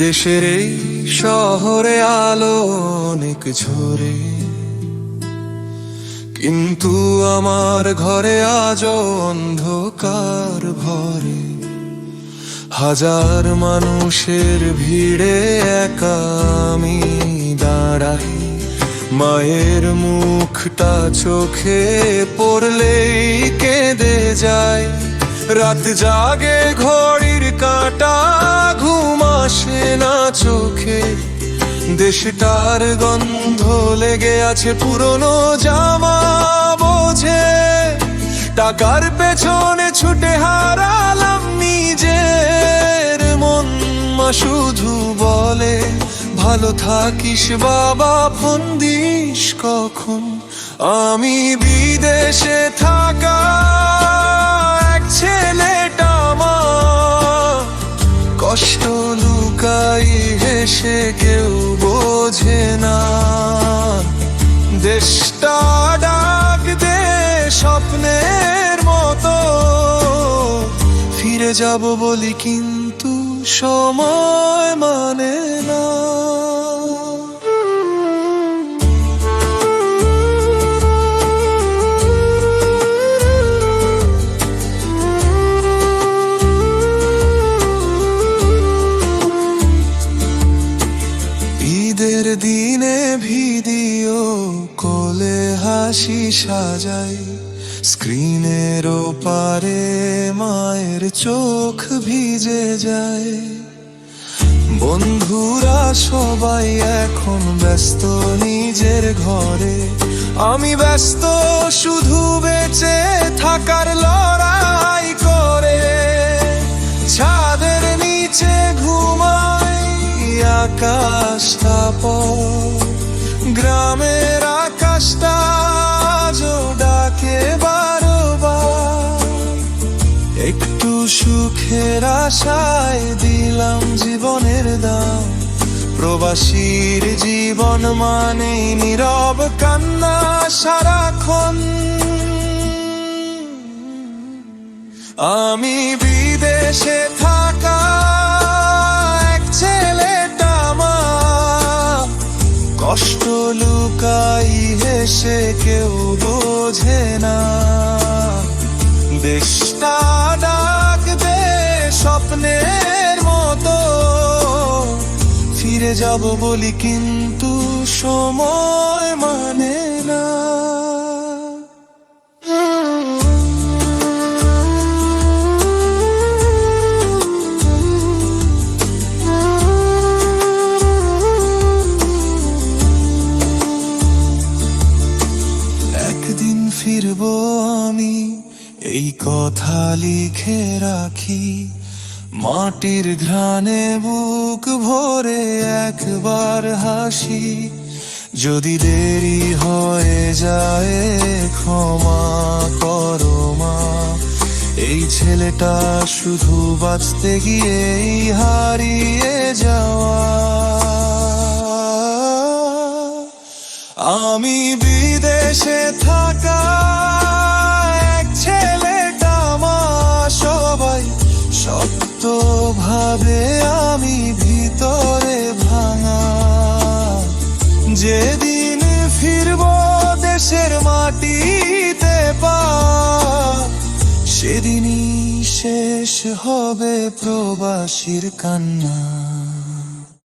বিদেশের এই শহরে আলো অনেক ঝরে, কিন্তু আমার ঘরে আজও অন্ধকার ভরে। হাজার মানুষের ভিড়ে একা আমি দাঁড়াই, মায়ের মুখটা চোখে পড়লেই কেঁদে যায়। রাত জাগে ঘড়ির কাঁটা, ঘুম আসে না চোখে। দেশটার গন্ধ লেগে আছে পুরনো জামা বোঝে। টাকার পেছনে ছুটে হারালাম নিজের মন। মা শুধু বলে ভালো থাকিস বাবা, ফোন দিস কখন। আমি বিদেশে থাকা এক ছেলেটা মা, কষ্ট লুকাই হেসে কেউ বোঝে না। দেশটা ডাক দে স্বপ্নের মতো, ফিরে যাব বলি কিন্তু সময় মানে না। ঈদের দিনে ভিডিও কোলে হাসি সাজাই, স্ক্রিনের ওপারে মায়ের চোখ ভিজে যায়। বন্ধুরা সবাই এখন ব্যস্ত নিজের ঘরে, আমি ব্যস্ত শুধু বেঁচে থাকার লড়াই করে। ছাদের নিচে ঘুমাই আকাশটা পর, গ্রামের আকাশটা আজও ডাকে বারবার। একটু সুখের আশায় দিলাম জীবনের দাম, প্রবাসীর জীবন মানে নীরব কান্না সারাক্ষণ। আমি বিদেশে থাকা এক ছেলেটা মা, কষ্ট লুকাই হেসে কেউ বোঝে না। দেশটা ডাক দে স্বপ্নের মতো, ফিরে যাব বলি কিন্তু সময় মানে না। একদিন ফিরবো আমি, এই কথা লিখে রাখি। মাটির ঘ্রাণে বুক ভরে একবার হাসি। যদি দেরি হয়ে যায় ক্ষমা করো মা, এই ছেলেটা শুধু বাঁচতে গিয়েই হারিয়ে যাওয়া। আমি বিদেশে থাকা এক ছেলেটা মা, সবাই শক্ত ভাবে আমি ভিতরে ভাঙা। যেদিন ফিরবো দেশের মাটিতে পা, সেদিনই শেষ হবে প্রবাসীর কান্না।